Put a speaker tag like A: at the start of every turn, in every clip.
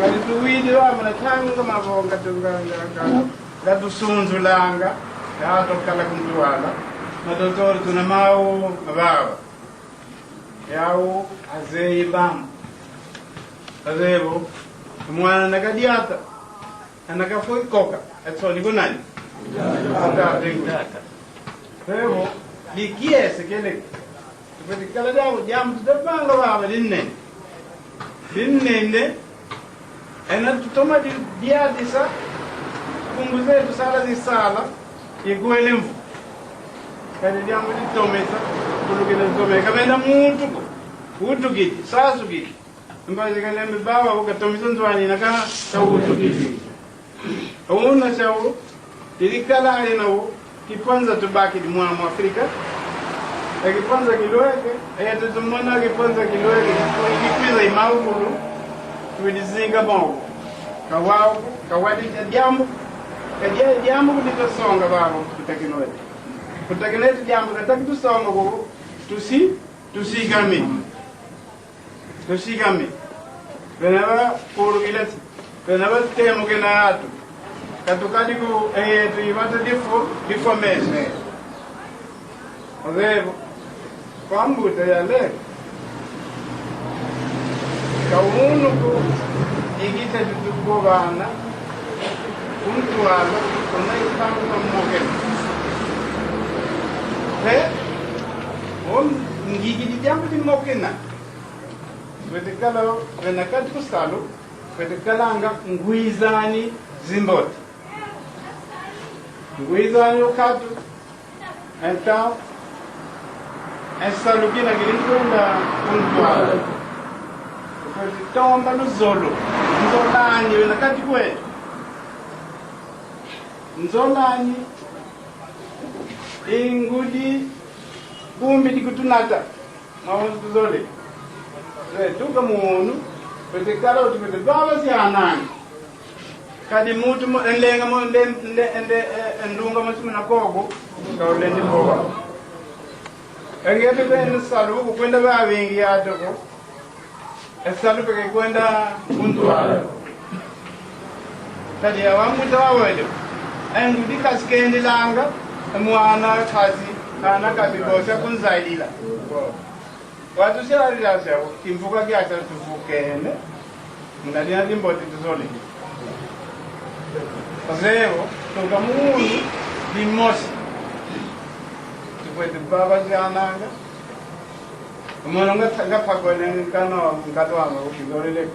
A: Kali tuwidi wa mnatanga mavonga tunga tusunzulanga ya tokala kumtuala madotor tuna mau mababa yao azeibam azebo mwana nakadiata anakafoi koka atsoni kunani ata dingata sebo likiese kele tupetikala dawo jam tudapanga baba dinne ena tutoma dia disa kumbuze tusala disala iguele mvu kali diamu ditomesa kulugina tome kamenda muntu giti sasu giti mbaje kale mbaba ukatomisa nzwani naka tawutu giti una chao dirikala alinawo kipanza tubaki di mwa Afrika kipanza kiloweke tutumona kipanza kiloweke kipiza imawulu tulizinga bongo kawao kawadi jambo kadia jambo kulitasonga babo kutakinete jambo kataki tusonga go tusigami benaba kurugilati benaba temo kenatu katukadi ku tuibata difo mese ozebo kwambuta yale kaunu ku igita tutubana kuntuala kunaipangu moke ngigi di jambo di mokena wetekala venakati kusalo wetekalanga nguizani zimboti nguizani ukatu então essa lugina grinda kuntuala tomba no zolo nzolani wenakati kwe nzolani ingudi bumbi dikutunata mawu zole tuka munu petekala utimete baba si anani kadi mutu enlenga mo endunga mo simuna kogo kawlendi boba engete ben salu kwenda ba wingi atoko esalu peke kwenda kuntuala kadi awamuta wawele engudi kaskendi langa mwana kazi bosa kunzailila watu sirari lasa kimfuka kiacha tufukene ngalia limboti tuzole azeo tokamuni limosi tukwete baba jananga umwana ngapakone nkano nkatwanga ukizolele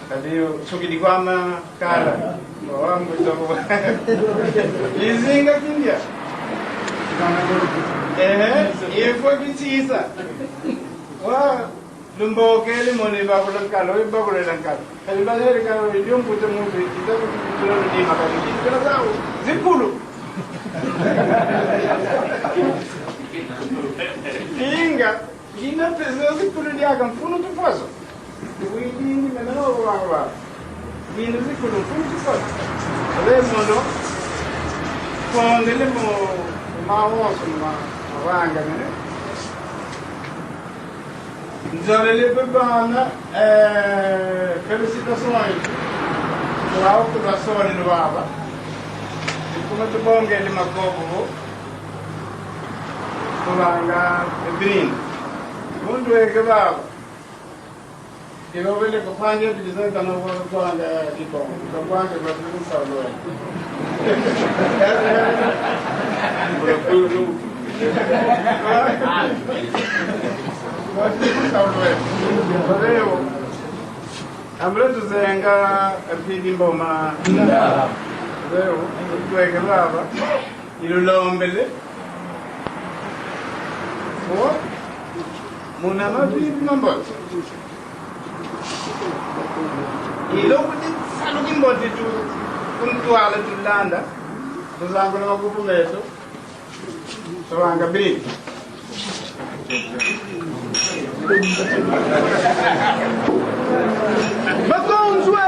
A: kadiyo sukidi kwama kala wangu toko izinga kindia ifo kitisa wa lumbokele mone bakula kalo bakula lankalo kali bazere kalo ndio mpute mungu itaku tulalo ni makali kila zao zikulu inga ina pesa zikulu dia kamfuno tufaso wini menano wa ina zikulu funo tufaso ale mono kwangele mo mawoso mawanga ne nzalele bebana felicitações por alto da sorte do baba e como tu bonge ele magobo kulanga brinde mundo é que baba e eu vele ko fanje de dizer que não vou kulanga tipo então quando vai pro salão amre tuzenga pidi mboma leo tuweke baba ilulombele o muna mabidi mambo ilo kuti salu kimboti tu kuntuala tulanda tuzangu na magupu meso sawanga bri Bagonzwe!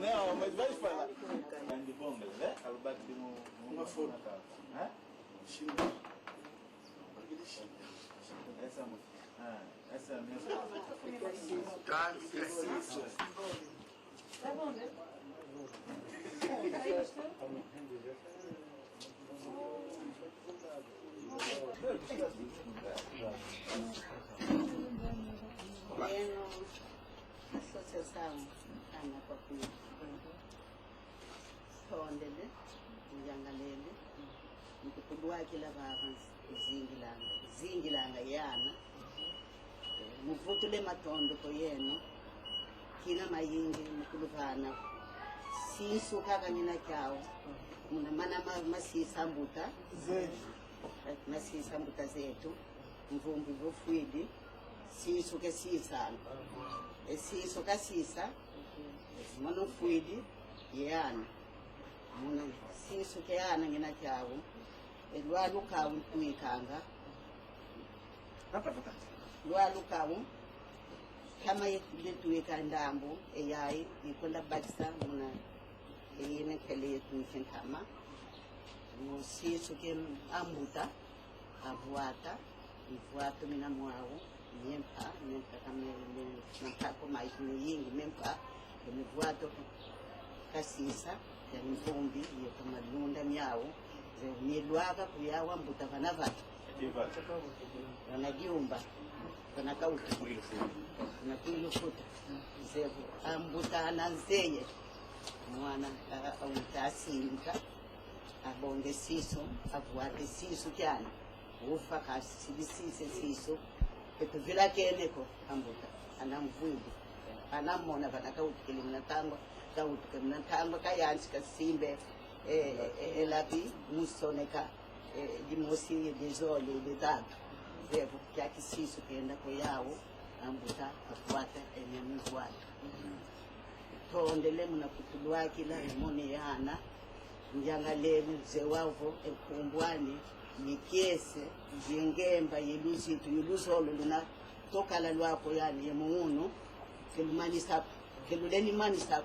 A: Não, mas vai falar. Grande bomba, né? Ela bate uma foto. Essa é a minha solução.
B: Tá bom, né?
C: Associação Ana Papi Tondele Njangalele Nkupudwa kila vavans zingilanga yana muvutule matondo ko yeno kina mayingi mukuluvana sinsuka kanyina kyao muna mana masisambuta zetu mvumbi vofwidi sisuke sisana esisuka sisa mano fwidi yana muna sisuke yana ngina kyao elwalukawo ntwikanga lwalukawo kama yetuweka ndambo eyayi ikonda bakisa muna eyene kele yetuikentama musisuke ambuta avuata ivuato mina mwawo nyempa kama nampako maitini yingi mempa emivuato kasisa ya mvumbi iyo kama lunda myawo nilwaka kuyawa mbuta vanavata vanajiumba vanakauta nakuilufuta zevu ambuta ananzeye mwana auta asimika abonge siso avuate siso kyana ufa kasibisise siso etuvila keneko ambuta anamvwidi anamona vanakautikele mnatangwa kautuke mnatangwa kayansi kasimbe elapi musoneka dimosi dezole dedatu devo kyaki siso kenda ko yawo ambuta afuata enyamizwata tondele muna kutulwa kila emone yana njangalelu zewavo ekumbwani nikiese yengemba yeluzitu yuluzolo luna tokala lwako yani yemuunu kelumanisa keluleni manisa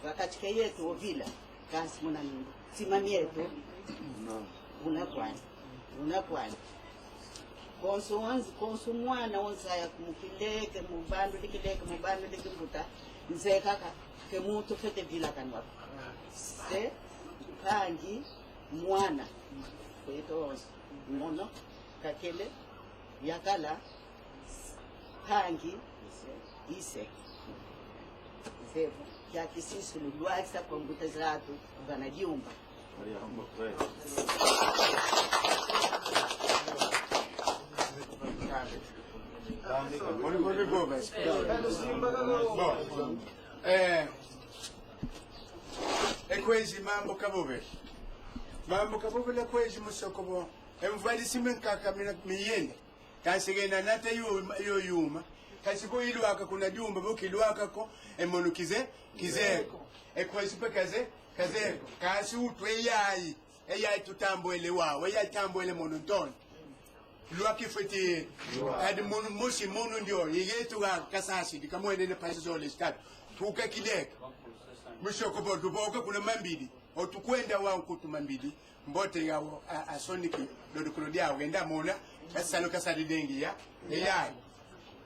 C: wakachike yetu ovila kasi muna simami yetu unakwani konsu mwana onzaya kumukileke mubandu likimbuta nze kaka kemuntu fete vila kanwako se kangi mwana kweto mono kakele yakala kangi ise zevu yaki sisi lulwasa kwa mbuta zatu vanajiumba
A: ekwezi mambo kabube lekwezi musokobo emvali simenkaka miyene kansigenda nate yo yuma kasibo ilwaka kuna jumba bukilwaka ko emono kizeko ekwezi pe kazeko kasi utwe eyayi tutambwele wawe eyayi tambwele mono ntono lwaki feti kadi mono ndio yegetu ga kasasi dikamwene ne pasi zole statu tuka kideka mushoko bodu boka kuna mambidi otukwenda wa kutu mambidi mbote yawo asoniki dodo kulodia wenda mona kasalo kasadi dengi ya eyayi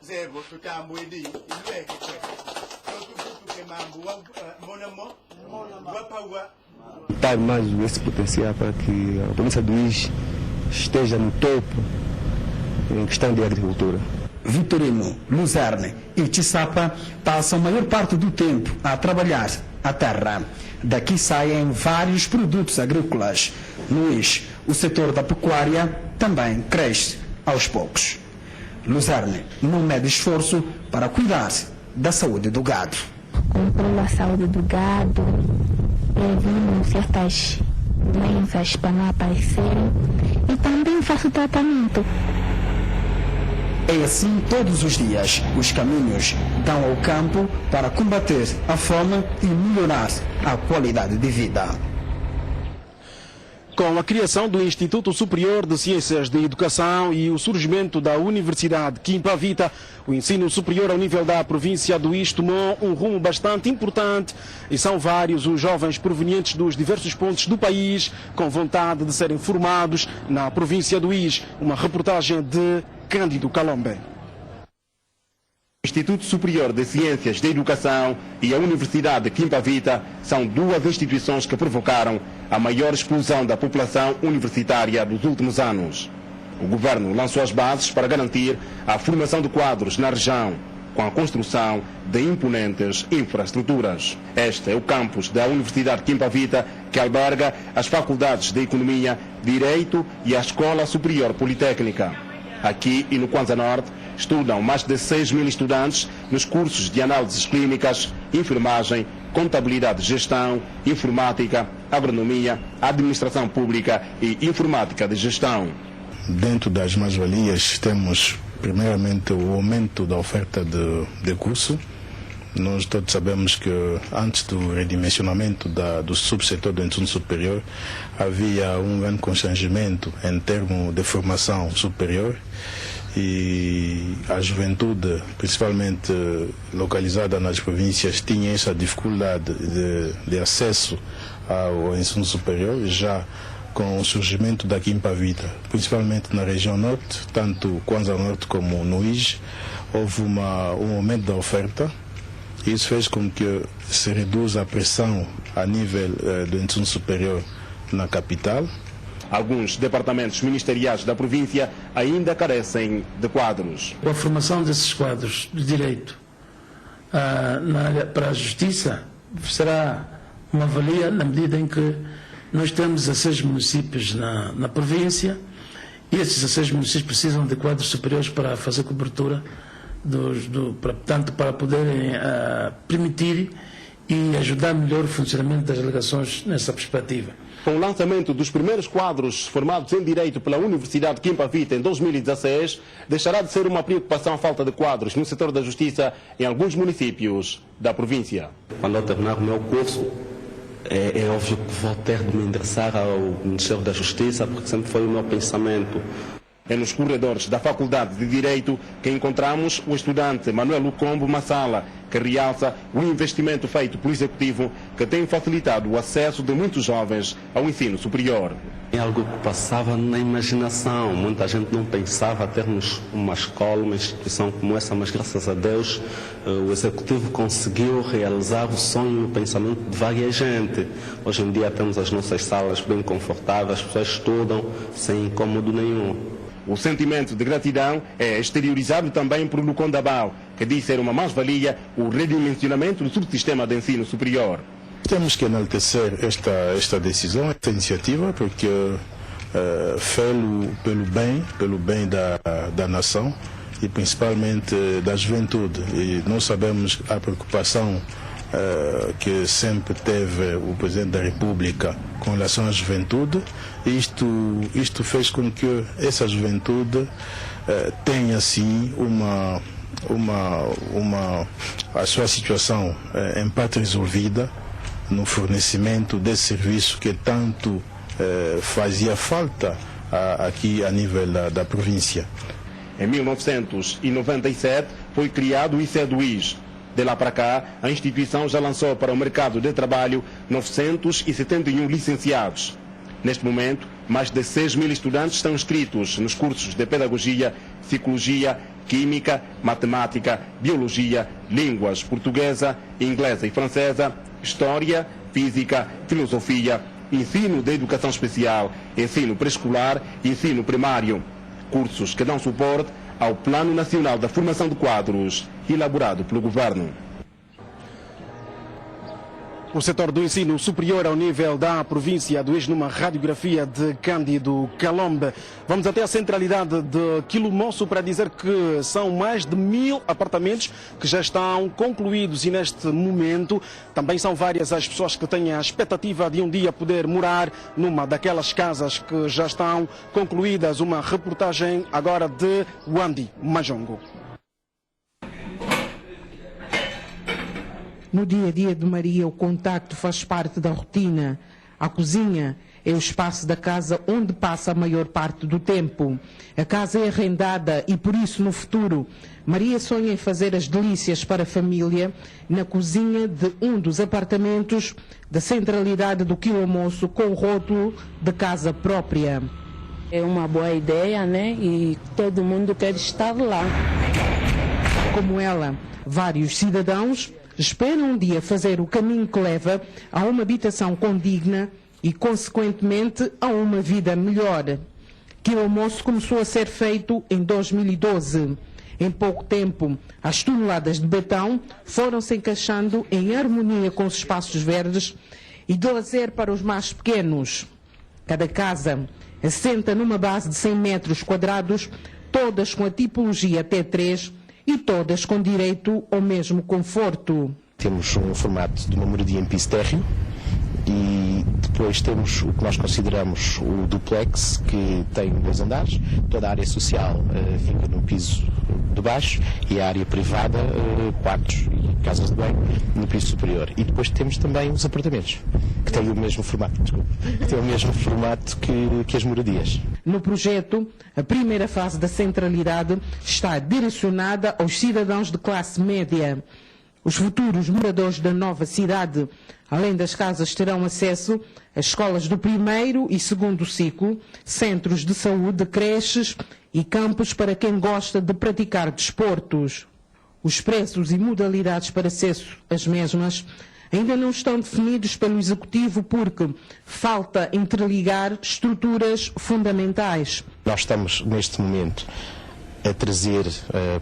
A: zebo tutambwedi ilweke tuke mambo monamo wapawa
D: dar mais esse potencial para que a província do Ix esteja no topo em questão de agricultura.
E: Vitorino, Luzerne e Chissapa passam a maior parte do tempo a trabalhar a terra. Daqui saem vários produtos agrícolas. No Ix, o setor da pecuária também cresce aos poucos. Luzerne não mede esforço para cuidar da saúde do gado.
F: Controlo a saúde do gado, previno certas doenças para não aparecerem e também faço tratamento.
E: É assim todos os dias. Os caminhos dão ao campo para combater a fome e melhorar a qualidade de vida.
B: Com a criação do Instituto Superior de Ciências de Educação e o surgimento da Universidade Quimpa Vita, o ensino superior ao nível da província do Ís tomou um rumo bastante importante e são vários os jovens provenientes dos diversos pontos do país com vontade de serem formados na província do Ís. Uma reportagem de Cândido Calombe.
G: O Instituto Superior de Ciências de Educação e a Universidade Quimpa Vita são duas instituições que provocaram a maior explosão da população universitária dos últimos anos. O governo lançou as bases para garantir a formação de quadros na região, com a construção de imponentes infraestruturas. Este é o campus da Universidade Quimpa Vita, que alberga as faculdades de Economia, Direito e a Escola Superior Politécnica. Aqui e no Kwanza Norte estudam mais de 6.000 estudantes nos cursos de análises clínicas, enfermagem, contabilidade, gestão, informática, agronomia, administração pública e informática de gestão.
H: Dentro das mais-valias temos primeiramente o aumento da oferta de curso. Nós todos sabemos que antes do redimensionamento do subsetor do ensino superior havia um grande constrangimento em termos de formação superior e a juventude, principalmente localizada nas províncias, tinha essa dificuldade de acesso ao ensino superior. Já com o surgimento da Quimpa Vita, principalmente na região norte, tanto Kwanza Norte como no Ís, houve um aumento da oferta. Isso fez com que se reduza a pressão a nível do ensino superior na capital.
G: Alguns departamentos ministeriais da província ainda carecem de quadros.
I: A formação desses quadros de direito para a justiça será uma valia na medida em que nós temos 16 municípios na província e esses 16 municípios precisam de quadros superiores para fazer cobertura, tanto para poderem permitir e ajudar melhor o funcionamento das delegações nessa perspectiva.
G: Com o lançamento dos primeiros quadros formados em Direito pela Universidade Quimpa Vita em 2016, deixará de ser uma preocupação a falta de quadros no setor da justiça em alguns municípios da província.
J: Quando eu terminar o meu curso, é óbvio que vou ter de me endereçar ao Ministério da Justiça, porque sempre foi o meu pensamento.
G: É nos corredores da Faculdade de Direito que encontramos o estudante Manuel Lucombo Massala, que realça o investimento feito pelo Executivo, que tem facilitado o acesso de muitos jovens ao ensino superior.
J: É algo que passava na imaginação. Muita gente não pensava termos uma escola, uma instituição como essa, mas graças a Deus o Executivo conseguiu realizar o sonho e o pensamento de várias gente. Hoje em dia temos as nossas salas bem confortáveis, as pessoas estudam sem incômodo nenhum.
G: O sentimento de gratidão é exteriorizado também por Lucondabal, que diz ser uma mais-valia o redimensionamento do subsistema de ensino superior.
H: Temos que enaltecer esta decisão, esta iniciativa, porque pelo bem da nação e principalmente da juventude. E nós sabemos a preocupação que sempre teve o Presidente da República com relação à juventude. Isto fez com que essa juventude tenha assim a sua situação em parte resolvida no fornecimento desse serviço que tanto fazia falta aqui a nível da província.
G: Em 1997 foi criado o ICEDUIS. De lá para cá, a instituição já lançou para o mercado de trabalho 971 licenciados. Neste momento, mais de 6.000 estudantes estão inscritos nos cursos de Pedagogia, Psicologia, Química, Matemática, Biologia, Línguas Portuguesa, Inglesa e Francesa, História, Física, Filosofia, Ensino de Educação Especial, Ensino Pré-Escolar e Ensino Primário. Cursos que dão suporte ao Plano Nacional da Formação de Quadros, elaborado pelo Governo.
B: O setor do ensino superior ao nível da província do Ís, numa radiografia de Cândido Calombe. Vamos até a centralidade de Quilomoço para dizer que são mais de 1.000 apartamentos que já estão concluídos e neste momento também são várias as pessoas que têm a expectativa de um dia poder morar numa daquelas casas que já estão concluídas. Uma reportagem agora de Wandi Majongo.
K: No dia a dia de Maria, o contacto faz parte da rotina. A cozinha é o espaço da casa onde passa a maior parte do tempo. A casa é arrendada e, por isso, no futuro, Maria sonha em fazer as delícias para a família na cozinha de um dos apartamentos da centralidade do Quilomoço, com o rótulo de casa própria.
L: É uma boa ideia, né? E todo mundo quer estar lá.
K: Como ela, vários cidadãos esperam um dia fazer o caminho que leva a uma habitação condigna e, consequentemente, a uma vida melhor. Quilomoço começou a ser feito em 2012. Em pouco tempo, as toneladas de betão foram se encaixando em harmonia com os espaços verdes e de lazer para os mais pequenos. Cada casa assenta numa base de 100 metros quadrados, todas com a tipologia T3 e todas com direito ao mesmo conforto.
D: Temos um formato de uma moradia em piso térreo e depois temos o que nós consideramos o duplex, que tem 2 andares. Toda a área social fica no piso de baixo e a área privada, quartos e casas de banho, no piso superior. E depois temos também os apartamentos, que têm o mesmo formato, que têm o mesmo formato que as moradias.
K: No projeto, a primeira fase da centralidade está direcionada aos cidadãos de classe média. Os futuros moradores da nova cidade, além das casas, terão acesso a escolas do primeiro e segundo ciclo, centros de saúde, creches e campos para quem gosta de praticar desportos. Os preços e modalidades para acesso às mesmas ainda não estão definidos pelo Executivo porque falta interligar estruturas fundamentais.
D: Nós estamos, neste momento, a trazer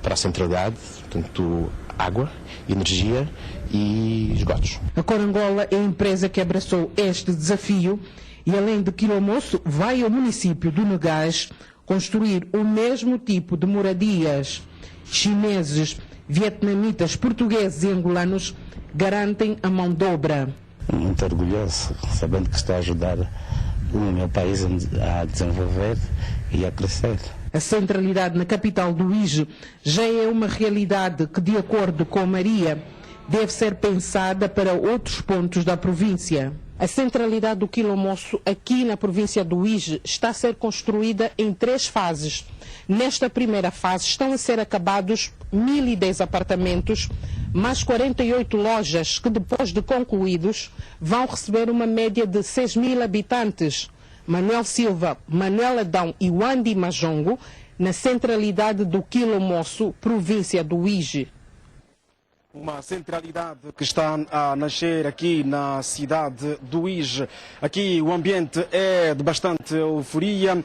D: para a centralidade, portanto, água, energia e esgotos.
K: A Corangola é a empresa que abraçou este desafio e, além de Quilomoço, vai ao município do Negais construir o mesmo tipo de moradias. Chineses, vietnamitas, portugueses e angolanos garantem a mão de obra.
M: Muito orgulhoso, sabendo que estou a ajudar o meu país a desenvolver e a crescer.
K: A centralidade na capital do IJE já é uma realidade que, de acordo com Maria, deve ser pensada para outros pontos da província. A centralidade do Quilomoço, aqui na província do IJE, está a ser construída em 3 fases. Nesta primeira fase estão a ser acabados 1.010 apartamentos, mais 48 lojas que, depois de concluídos, vão receber uma média de 6.000 habitantes. Manuel Silva, Manuel Adão e Wandi Majongo, na centralidade do Quilomoço, província do IJE.
B: Uma centralidade que está a nascer aqui na cidade do IJE. Aqui o ambiente é de bastante euforia.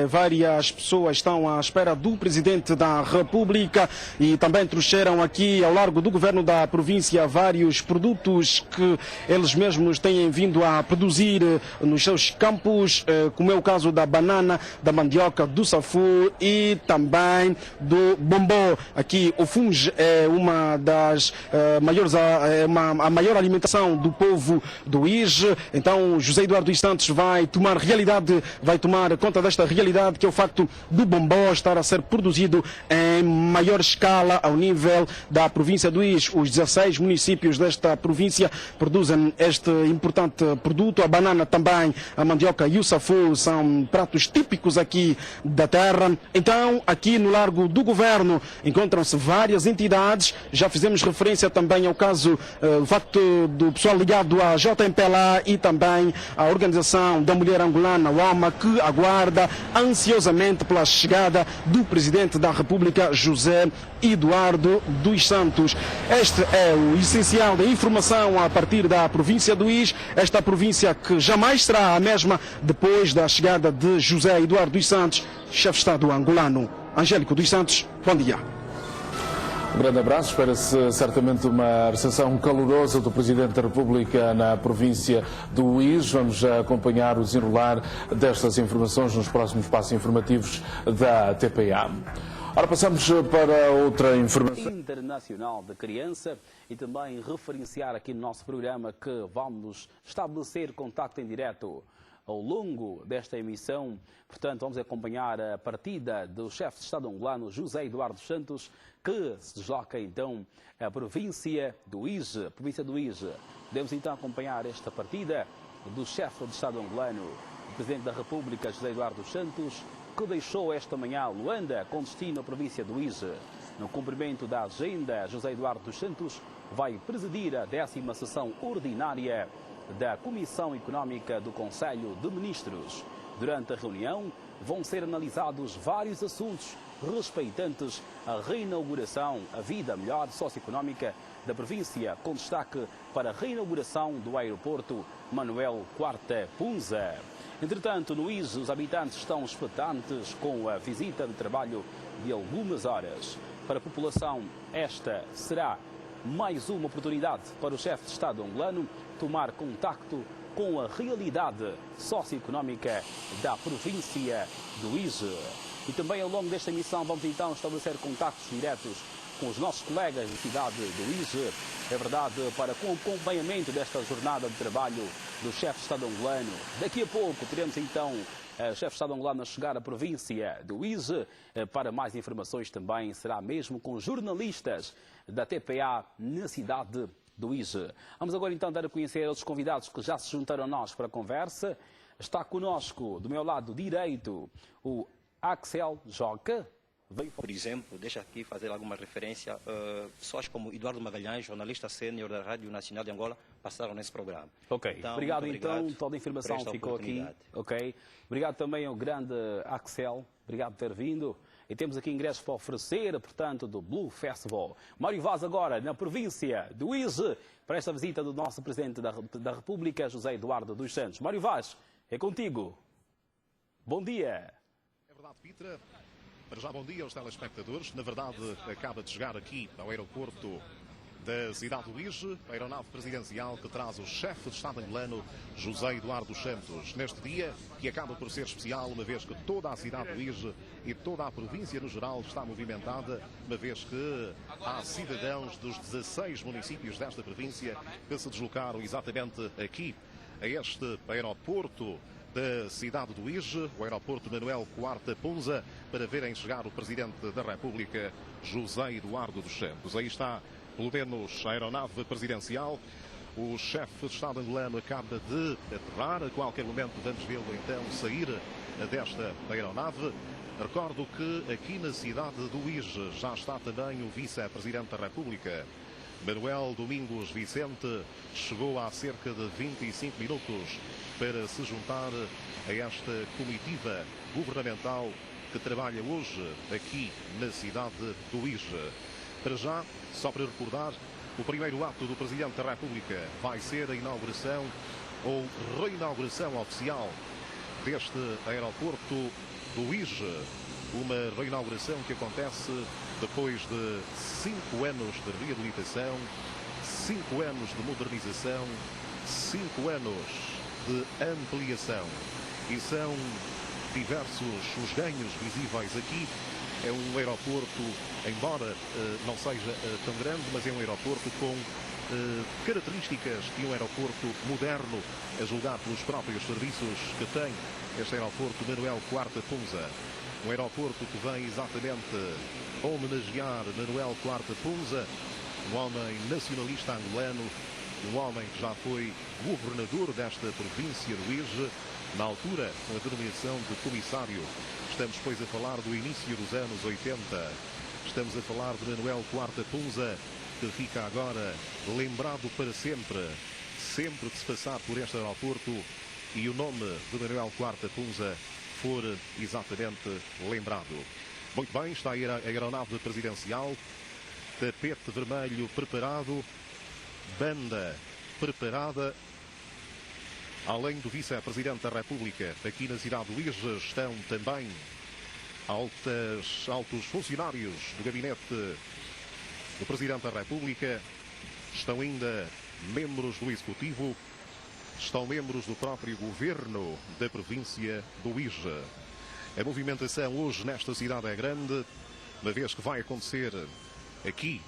B: Várias pessoas estão à espera do Presidente da República e também trouxeram aqui ao largo do governo da província vários produtos que eles mesmos têm vindo a produzir nos seus campos, como é o caso da banana, da mandioca, do safu e também do bombom. Aqui o funge é uma das a maior alimentação do povo do IJE. Então José Eduardo dos Santos vai tomar conta desta realidade, que é o facto do bombom estar a ser produzido em maior escala ao nível da província do IJE. Os 16 municípios desta província produzem este importante produto. A banana também, a mandioca e o safu são pratos típicos aqui da terra. Então aqui no Largo do Governo encontram-se várias entidades. Já fizemos referência também ao caso, o facto do pessoal ligado à JMPLA e também à Organização da Mulher Angolana, OAMA, que aguarda ansiosamente pela chegada do Presidente da República, José Eduardo dos Santos. Este é o essencial da informação a partir da província do IJE, esta província que jamais será a mesma depois da chegada de José Eduardo dos Santos, chefe de Estado angolano. Angélico dos Santos, bom dia.
N: Um grande abraço, espera-se certamente uma recepção calorosa do Presidente da República na província do IJE. Vamos acompanhar o desenrolar destas informações nos próximos passos informativos da TPA. Ora, passamos para outra informação.
O: Internacional da Criança e também referenciar aqui no nosso programa que vamos estabelecer contacto em direto ao longo desta emissão. Portanto, vamos acompanhar a partida do chefe de Estado angolano, José Eduardo dos Santos, que se desloca então à província do IJE. Podemos então acompanhar esta partida do chefe de Estado angolano, o Presidente da República, José Eduardo dos Santos, que deixou esta manhã Luanda com destino à província do Ije. No cumprimento da agenda, José Eduardo dos Santos vai presidir a 10ª sessão ordinária da Comissão Económica do Conselho de Ministros. Durante a reunião, vão ser analisados vários assuntos respeitantes à reinauguração, a vida melhor socioeconómica da província, com destaque para a reinauguração do aeroporto Manuel Quarta Punza. Entretanto, no Ije, os habitantes estão expectantes com a visita de trabalho de algumas horas. Para a população, esta será mais uma oportunidade para o chefe de Estado angolano tomar contacto com a realidade socioeconómica da província do Ije. E também ao longo desta emissão vamos então estabelecer contactos diretos com os nossos colegas da cidade do Ije, é verdade, para com o acompanhamento desta jornada de trabalho do chefe de Estado angolano. Daqui a pouco teremos então o chefe de Estado angolano a chegar à província do Ije. Para mais informações também será mesmo com jornalistas da TPA na cidade do Ije. Vamos agora então dar a conhecer outros convidados que já se juntaram a nós para a conversa. Está conosco, do meu lado direito, o Axel Joca.
P: Por exemplo, deixa aqui fazer alguma referência, pessoas como Eduardo Magalhães, jornalista sênior da Rádio Nacional de Angola, passaram nesse programa.
O: Ok, então, obrigado então, toda a informação ficou aqui. Ok, obrigado também ao grande Axel, obrigado por ter vindo. E temos aqui ingressos para oferecer, portanto, do Blue Festival. Mário Vaz agora, na província do Ije, para esta visita do nosso Presidente da República, José Eduardo dos Santos. Mário Vaz, é contigo. Bom dia.
Q: É verdade, Peter. Para já, bom dia aos telespectadores. Na verdade, acaba de chegar aqui ao aeroporto da cidade do Ije, a aeronave presidencial que traz o chefe de Estado angolano, José Eduardo dos Santos. Neste dia, que acaba por ser especial, uma vez que toda a cidade do Ije e toda a província no geral está movimentada, uma vez que há cidadãos dos 16 municípios desta província que se deslocaram exatamente aqui, a este aeroporto da cidade do Ije, o aeroporto Manuel Quarta Punza, para verem chegar o Presidente da República, José Eduardo dos Santos. Aí está, pelo menos, a aeronave presidencial. O chefe de Estado angolano acaba de aterrar. A qualquer momento vamos vê-lo então sair desta aeronave. Recordo que aqui na cidade do Ije já está também o Vice-Presidente da República, Manuel Domingos Vicente. Chegou há cerca de 25 minutos para se juntar a esta comitiva governamental que trabalha hoje aqui na cidade do Ije. Para já, só para recordar, o primeiro ato do Presidente da República vai ser a inauguração ou reinauguração oficial deste aeroporto do Ije. Uma reinauguração que acontece depois de 5 anos de reabilitação, 5 anos de modernização, 5 anos de ampliação. E são diversos os ganhos visíveis aqui. É um aeroporto, embora não seja tão grande, mas é um aeroporto com características de um aeroporto moderno, a julgar pelos próprios serviços que tem este aeroporto Manuel Quarta Punza. Um aeroporto que vem exatamente homenagear Manuel Quarta Punza, um homem nacionalista angolano, um homem que já foi governador desta província do Ije, na altura com a denominação de comissário. Estamos, pois, a falar do início dos anos 80. Estamos a falar de Manuel Quarta Punza, que fica agora lembrado para sempre, sempre que se passar por este aeroporto e o nome de Manuel Quarta Punza for exatamente lembrado. Muito bem, está aí a aeronave presidencial, tapete vermelho preparado, banda preparada. Além do Vice-Presidente da República, aqui na cidade do Ije estão também altos funcionários do gabinete do Presidente da República, estão ainda membros do Executivo, estão membros do próprio Governo da província do Ije. A movimentação hoje nesta cidade é grande, uma vez que vai acontecer aqui,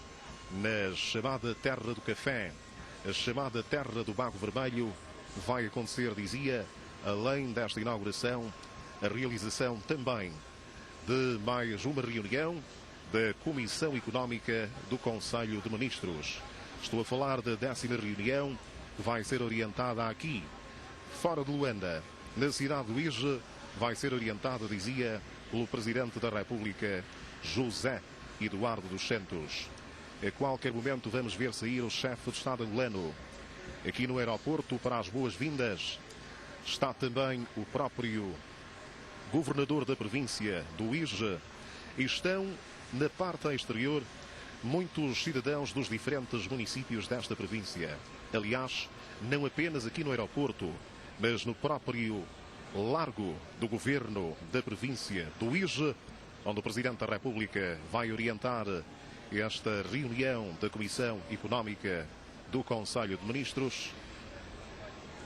Q: na chamada Terra do Café, a chamada Terra do Bago Vermelho, vai acontecer, dizia, além desta inauguração, a realização também de mais uma reunião da Comissão Económica do Conselho de Ministros. Estou a falar da 10ª reunião, que vai ser orientada aqui, fora de Luanda, na cidade do Ige, vai ser orientada, dizia, pelo Presidente da República, José Eduardo dos Santos. A qualquer momento vamos ver sair o chefe de Estado angolano. Aqui no aeroporto, para as boas-vindas, está também o próprio governador da província do Ige. E estão, na parte exterior, muitos cidadãos dos diferentes municípios desta província. Aliás, não apenas aqui no aeroporto, mas no próprio largo do governo da província do Ige, onde o Presidente da República vai orientar esta reunião da Comissão Económica do Conselho de Ministros.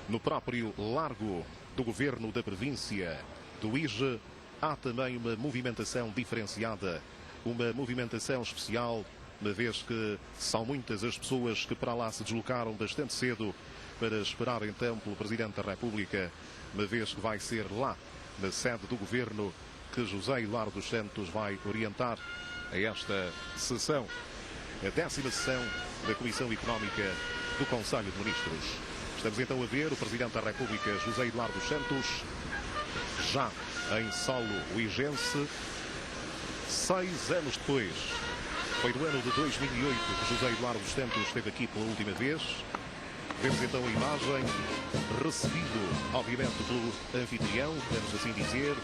Q: No próprio largo do governo da província do Ige, há também uma movimentação diferenciada, uma movimentação especial, uma vez que são muitas as pessoas que para lá se deslocaram bastante cedo para esperar então pelo Presidente da República, uma vez que vai ser lá, na sede do governo, que José Eduardo dos Santos vai orientar a esta sessão, a 10ª sessão da Comissão Económica do Conselho de Ministros. Estamos então a ver o Presidente da República, José Eduardo dos Santos, já em solo igense, 6 anos depois. Foi no ano de 2008 que José Eduardo dos Santos esteve aqui pela última vez. Vemos então a imagem, recebido, obviamente, pelo anfitrião, podemos assim dizer,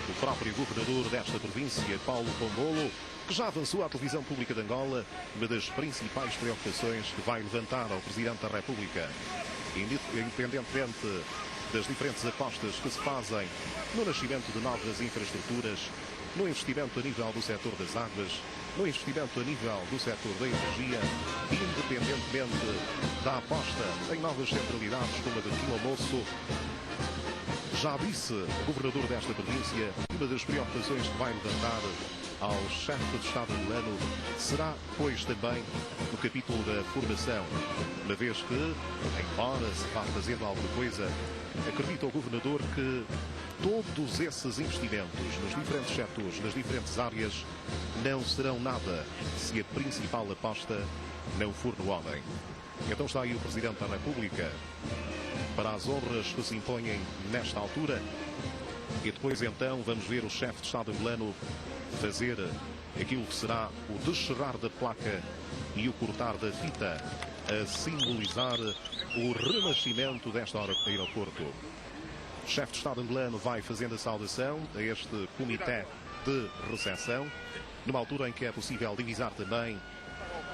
Q: o próprio governador desta província, Paulo Pombolo, que já avançou à televisão pública de Angola uma das principais preocupações que vai levantar ao Presidente da República, independentemente das diferentes apostas que se fazem no nascimento de novas infraestruturas, no investimento a nível do setor das águas, no investimento a nível do setor da energia, independentemente da aposta em novas centralidades como a de Quilomoço. Já disse o governador desta província, uma das preocupações que vai levantar ao chefe de Estado angolano será, pois, também no capítulo da formação, uma vez que, embora se vá fazendo alguma coisa, acredita o governador que todos esses investimentos nos diferentes setores, nas diferentes áreas, não serão nada se a principal aposta não for no homem. Então está aí o Presidente da República para as honras que se impõem nesta altura. E depois então vamos ver o chefe de Estado angolano fazer aquilo que será o descerrar da placa e o cortar da fita, a simbolizar o renascimento deste aeroporto. O chefe de Estado angolano vai fazendo a saudação a este comitê de recepção, numa altura em que é possível divisar também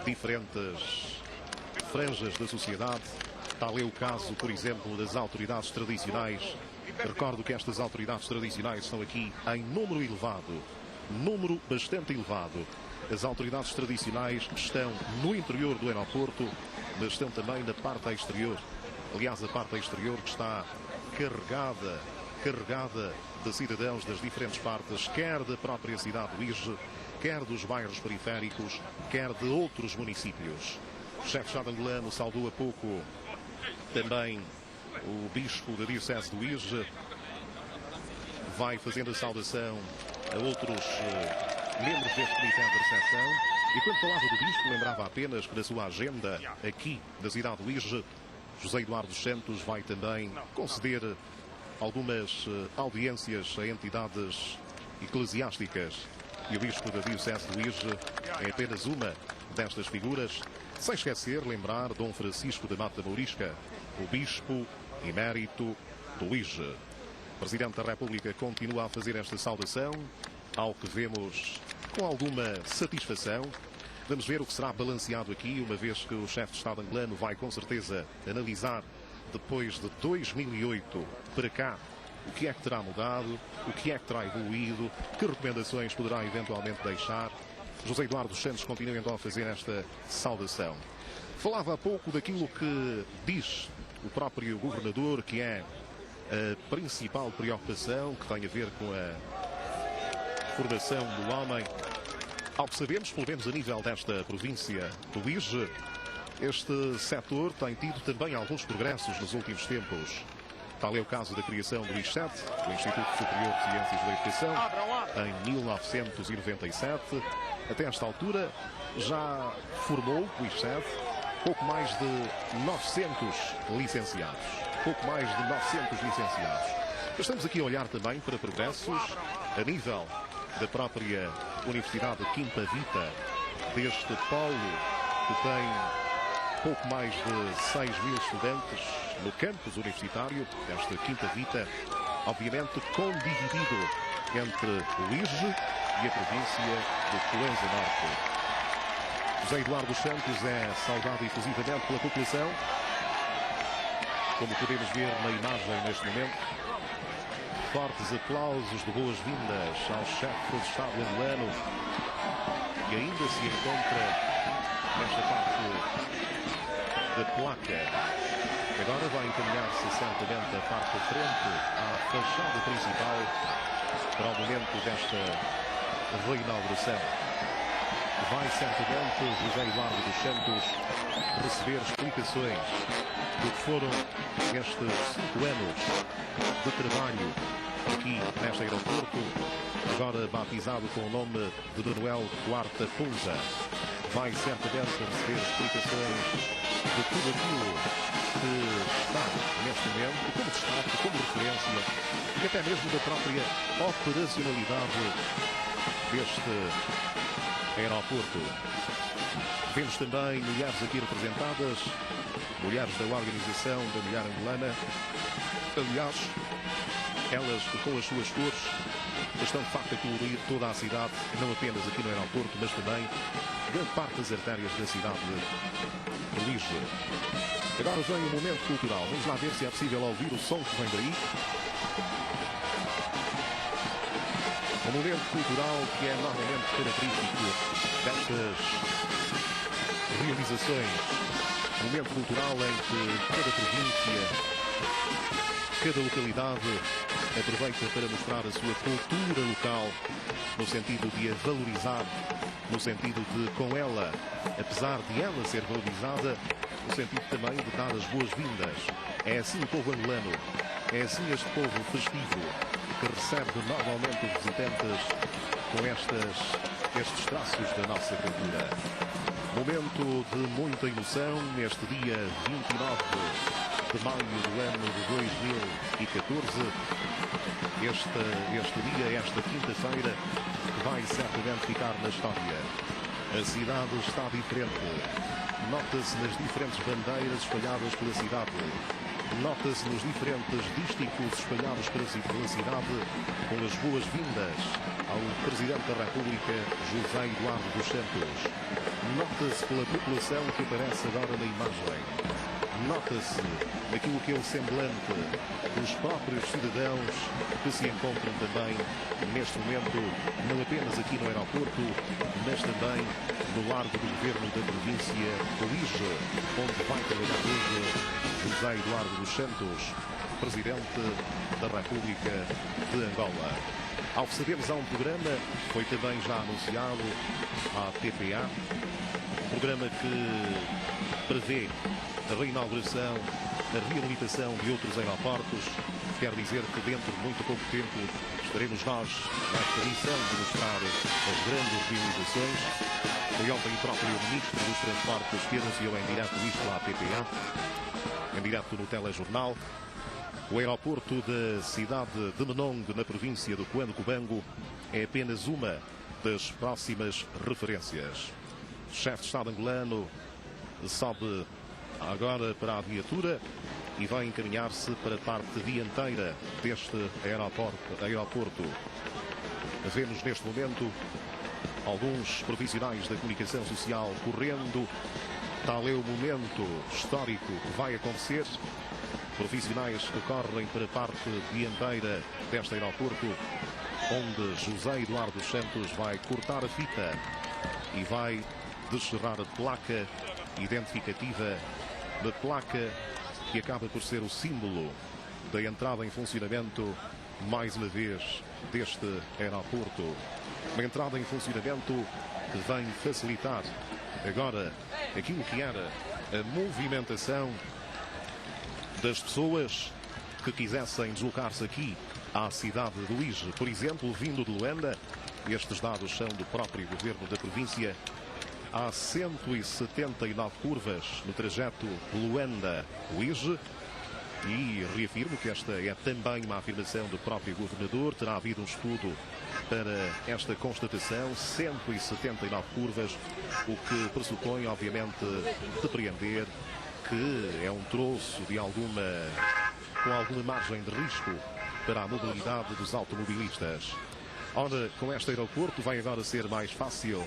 Q: diferentes franjas da sociedade. Tal é o caso, por exemplo, das autoridades tradicionais. Recordo que estas autoridades tradicionais estão aqui em número elevado, número bastante elevado. As autoridades tradicionais estão no interior do aeroporto, mas estão também na parte exterior. Aliás, a parte exterior que está carregada de cidadãos das diferentes partes, quer da própria cidade do Ige, quer dos bairros periféricos, quer de outros municípios. O chefe de Estado angolano saudou há pouco também o bispo da Diocese do Ige, vai fazendo a saudação a outros membros deste comitê de recepção. E quando falava do bispo, lembrava apenas que na sua agenda, aqui na cidade do Ige, José Eduardo dos Santos vai também conceder algumas audiências a entidades eclesiásticas. E o bispo da Diocese do Ige é apenas uma destas figuras, sem esquecer, lembrar Dom Francisco da Mata Mourisca, o bispo emérito do Ige. O Presidente da República continua a fazer esta saudação, ao que vemos com alguma satisfação. Vamos ver o que será balanceado aqui, uma vez que o chefe de Estado angolano vai com certeza analisar, depois de 2008 para cá, o que é que terá mudado, o que é que terá evoluído, que recomendações poderá eventualmente deixar. José Eduardo dos Santos continua então a fazer esta saudação. Falava há pouco daquilo que diz o próprio governador, que é a principal preocupação que tem a ver com a formação do homem. Ao que sabemos, pelo menos a nível desta província do Ige, este setor tem tido também alguns progressos nos últimos tempos. Tal é o caso da criação do ISET, o Instituto Superior de Ciências da Educação, em 1997. Até esta altura já formou o ISET pouco mais de 900 licenciados. pouco mais de 900 licenciados. Estamos aqui a olhar também para progressos a nível da própria Universidade de Quinta Vita, deste polo que tem pouco mais de 6.000 estudantes no campus universitário desta Quinta Vita, obviamente condividido entre o IJE e a província do Coenza Norte. José Eduardo dos Santos é saudado efusivamente pela população, como podemos ver na imagem neste momento. Fortes aplausos de boas-vindas ao chefe de Estado angolano, que ainda se encontra nesta parte da placa. Agora vai encaminhar-se certamente a parte de frente à fachada principal para o momento desta reinauguração. Vai certamente José Eduardo dos Santos receber explicações do que foram estes 5 anos de trabalho aqui neste aeroporto, agora batizado com o nome de Manuel Quarta Punza. Vai certamente receber explicações de tudo aquilo que está neste momento como destaque, como referência e até mesmo da própria operacionalidade deste aeroporto. Vemos também mulheres aqui representadas, mulheres da Organização da Mulher Angolana. Aliás, elas com as suas cores estão de facto a colorir toda a cidade, não apenas aqui no aeroporto, mas também grande parte das artérias da cidade de Lisboa. Agora vem o momento cultural. Vamos lá ver se é possível ouvir o som que vem daí. Um momento cultural que é normalmente característico destas realizações. Um momento cultural em que cada província, cada localidade aproveita para mostrar a sua cultura local, no sentido de a valorizar, no sentido de, com ela, apesar de ela ser valorizada, no sentido também de dar as boas-vindas. É assim o povo angolano, é assim este povo festivo, que recebe normalmente os visitantes com estes traços da nossa cultura. Momento de muita emoção neste dia 29 de maio do ano de 2014. Este dia, esta quinta-feira, que vai certamente ficar na história. A cidade está diferente. Nota-se nas diferentes bandeiras espalhadas pela cidade. Nota-se nos diferentes dísticos espalhados pela cidade, com as boas-vindas ao Presidente da República, José Eduardo dos Santos. Nota-se pela população que aparece agora na imagem. Nota-se naquilo que é o semblante dos próprios cidadãos que se encontram também neste momento, não apenas aqui no aeroporto, mas também no largo do governo da província de Lisboa, onde vai trabalhar hoje José Eduardo dos Santos, Presidente da República de Angola. Ao sabermos, há um programa, foi também já anunciado à TPA, um programa que prevê a reinauguração, a reabilitação de outros aeroportos. Quer dizer que dentro de muito pouco tempo estaremos nós nesta missão de mostrar as grandes realizações. Foi ontem o próprio Ministro dos Transportes que anunciou em direto isto à TPA, em direto no telejornal. O aeroporto da cidade de Menong, na província do Cuando-Cubango, é apenas uma das próximas referências. O chefe de Estado angolano sobe agora para a viatura e vai encaminhar-se para a parte dianteira deste aeroporto. Vemos neste momento alguns profissionais da comunicação social correndo. Tal é o momento histórico que vai acontecer. Profissionais que correm para a parte dianteira deste aeroporto, onde José Eduardo dos Santos vai cortar a fita e vai descerrar a placa identificativa, da placa que acaba por ser o símbolo da entrada em funcionamento, mais uma vez, deste aeroporto. Uma entrada em funcionamento que vem facilitar agora aquilo que era a movimentação das pessoas que quisessem deslocar-se aqui à cidade de Luís. Por exemplo, vindo de Luanda, estes dados são do próprio governo da província. Há 179 curvas no trajeto Luanda-Luís E reafirmo que esta é também uma afirmação do próprio governador. Terá havido um estudo para esta constatação, 179 curvas, o que pressupõe, obviamente, depreender que é um troço de com alguma margem de risco para a mobilidade dos automobilistas. Ora, com este aeroporto vai agora ser mais fácil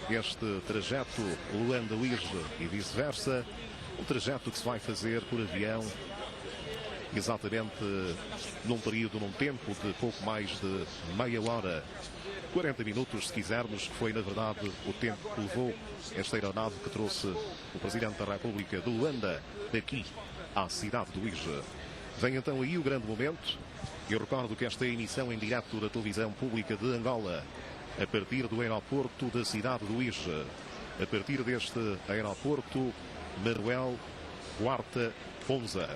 Q: este trajeto Luanda-Uíge e vice-versa, um trajeto que se vai fazer por avião exatamente num tempo de pouco mais de meia hora, 40 minutos se quisermos, que foi na verdade o tempo que levou esta aeronave que trouxe o Presidente da República de Luanda daqui à cidade do Uíge. Vem então aí o grande momento. Eu recordo que esta é a emissão em direto da televisão pública de Angola, a partir do aeroporto da cidade do Uíge, a partir deste aeroporto Manuel Quarta Ponza.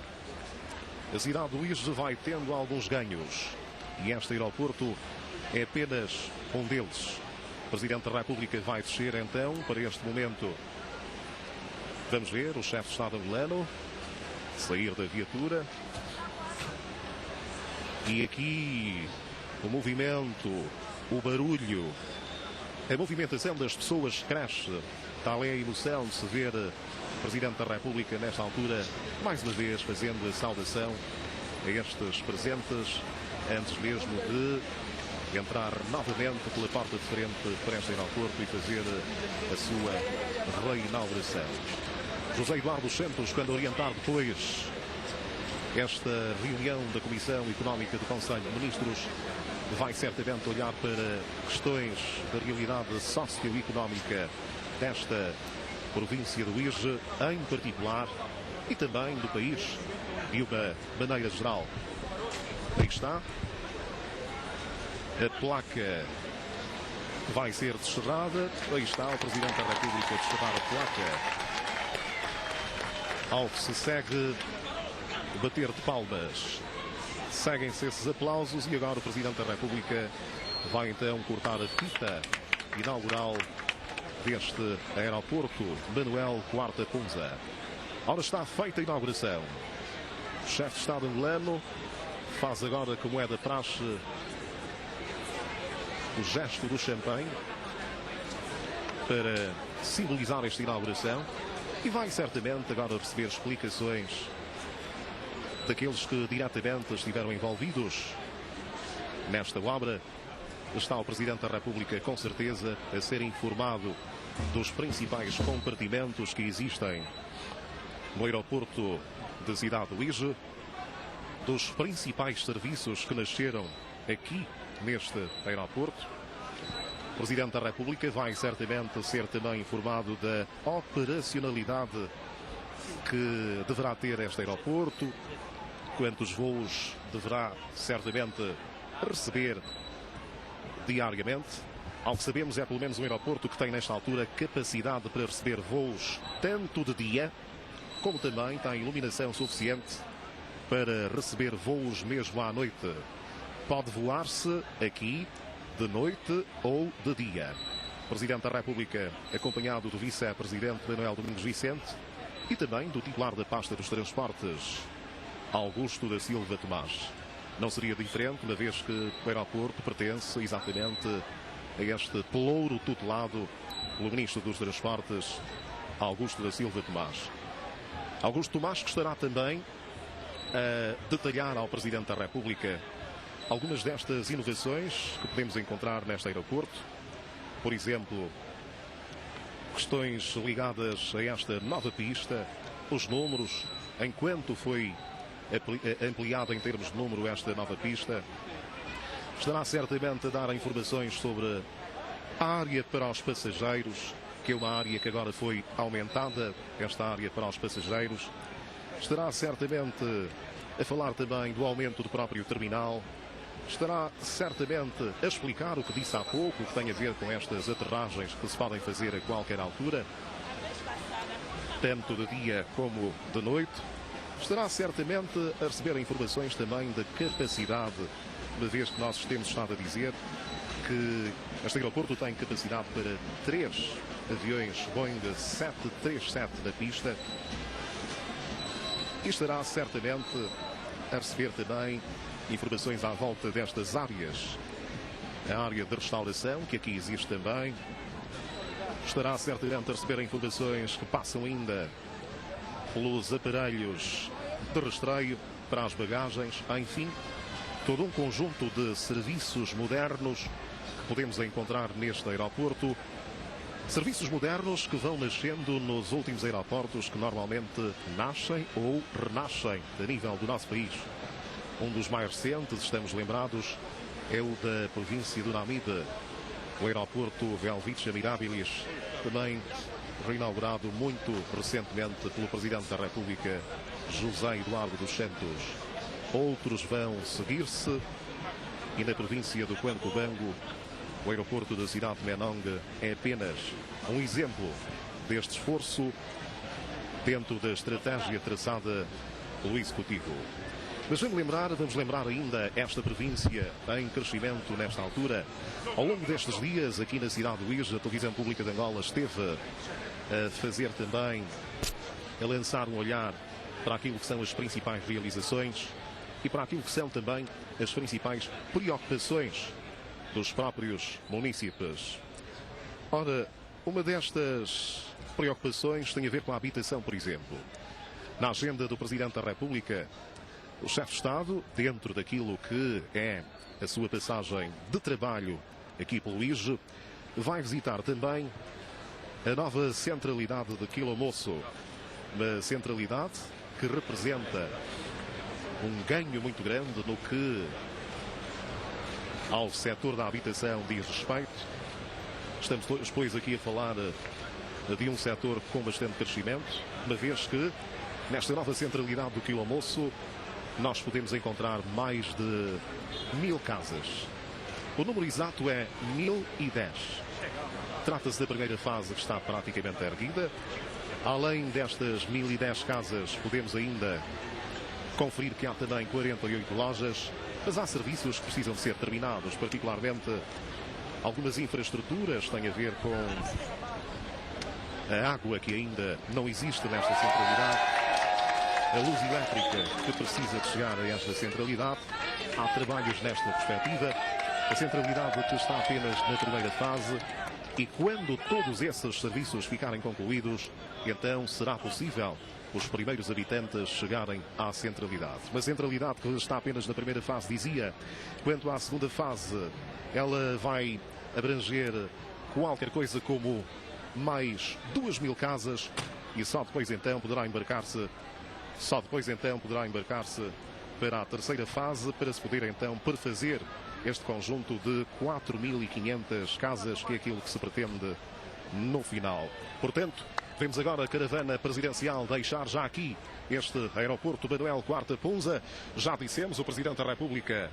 Q: A cidade do Uíge vai tendo alguns ganhos e este aeroporto é apenas um deles. O Presidente da República vai descer então para este momento. Vamos ver o chefe de Estado angolano sair da viatura. E aqui o movimento, o barulho, a movimentação das pessoas cresce. Tal é a emoção de se ver o Presidente da República nesta altura, mais uma vez fazendo a saudação a estes presentes, antes mesmo de entrar novamente pela porta de frente para este aeroporto e fazer a sua reinauguração. José Eduardo Santos, quando orientar depois esta reunião da Comissão Económica do Conselho de Ministros, vai certamente olhar para questões da realidade socioeconómica desta província do Uíge, em particular, e também do país, de uma maneira geral. Aí está. A placa vai ser descerrada. Aí está o Presidente da República a descerrar a placa. Ao que se segue bater de palmas. Seguem-se esses aplausos e agora o Presidente da República vai então cortar a fita inaugural deste aeroporto Manuel Quarta Ponza. Ora, está feita a inauguração. O chefe de Estado angolano faz agora, como é da praxe, o gesto do champanhe para simbolizar esta inauguração e vai certamente agora receber explicações daqueles que diretamente estiveram envolvidos nesta obra. Está o Presidente da República, com certeza, a ser informado dos principais compartimentos que existem no aeroporto da cidade do Uíge, dos principais serviços que nasceram aqui neste aeroporto. O Presidente da República vai certamente ser também informado da operacionalidade que deverá ter este aeroporto, quantos voos deverá certamente receber diariamente. Ao que sabemos, é pelo menos um aeroporto que tem nesta altura capacidade para receber voos tanto de dia, como também tem iluminação suficiente para receber voos mesmo à noite. Pode voar-se aqui de noite ou de dia. O Presidente da República, acompanhado do Vice-Presidente Manuel Domingos Vicente e também do titular da pasta dos transportes, Augusto da Silva Tomás. Não seria diferente, uma vez que o aeroporto pertence exatamente a este pelouro tutelado pelo Ministro dos Transportes, Augusto da Silva Tomás. Augusto Tomás, que estará também a detalhar ao Presidente da República algumas destas inovações que podemos encontrar neste aeroporto. Por exemplo, questões ligadas a esta nova pista, os números, enquanto foi ampliada em termos de número esta nova pista. Estará certamente a dar informações sobre a área para os passageiros, que é uma área que agora foi aumentada, esta área para os passageiros. Estará certamente a falar também do aumento do próprio terminal. Estará certamente a explicar o que disse há pouco, o que tem a ver com estas aterragens que se podem fazer a qualquer altura, tanto de dia como de noite. Estará certamente a receber informações também da capacidade, uma vez que nós temos estado a dizer que este aeroporto tem capacidade para 3 aviões Boeing 737 na pista. e estará certamente a receber também informações à volta destas áreas. A área de restauração, que aqui existe também, estará certamente a receber informações que passam ainda pelos aparelhos de rastreio para as bagagens, enfim, todo um conjunto de serviços modernos que podemos encontrar neste aeroporto. Serviços modernos que vão nascendo nos últimos aeroportos que normalmente nascem ou renascem a nível do nosso país. Um dos mais recentes, estamos lembrados, é o da província do Namibe, o aeroporto Velvice Mirabilis, também reinaugurado muito recentemente pelo Presidente da República, José Eduardo dos Santos. Outros vão seguir-se e na província do Cuenco-Bango, o aeroporto da cidade de Menong é apenas um exemplo deste esforço dentro da estratégia traçada pelo Executivo. Mas vamos lembrar ainda esta província em crescimento nesta altura. Ao longo destes dias, aqui na cidade do Uís, a Televisão Pública de Angola esteve a fazer também, a lançar um olhar para aquilo que são as principais realizações e para aquilo que são também as principais preocupações dos próprios munícipes. Ora, uma destas preocupações tem a ver com a habitação, por exemplo. Na agenda do Presidente da República, o chefe de Estado, dentro daquilo que é a sua passagem de trabalho aqui pelo IGE, vai visitar também a nova centralidade de Quilomoço. Uma centralidade que representa um ganho muito grande no que ao setor da habitação diz respeito. Estamos, pois, aqui a falar de um setor com bastante crescimento, uma vez que nesta nova centralidade do Quilomoço nós podemos encontrar mais de 1000 casas. O número exato é 1010. Trata-se da primeira fase que está praticamente erguida. Além destas 1010 casas, podemos ainda conferir que há também 48 lojas, mas há serviços que precisam de ser terminados, particularmente algumas infraestruturas têm a ver com a água que ainda não existe nesta centralidade. A luz elétrica que precisa de chegar a esta centralidade. Há trabalhos nesta perspectiva. A centralidade que está apenas na primeira fase e quando todos esses serviços ficarem concluídos, então será possível os primeiros habitantes chegarem à centralidade. Uma centralidade que está apenas na primeira fase, dizia. Quanto à segunda fase, ela vai abranger qualquer coisa como mais 2000 casas e só depois então poderá embarcar-se para a terceira fase, para se poder então perfazer este conjunto de 4500 casas, que é aquilo que se pretende no final. Portanto, vemos agora a caravana presidencial deixar já aqui este aeroporto Manuel Quarta Punza. Já dissemos, o Presidente da República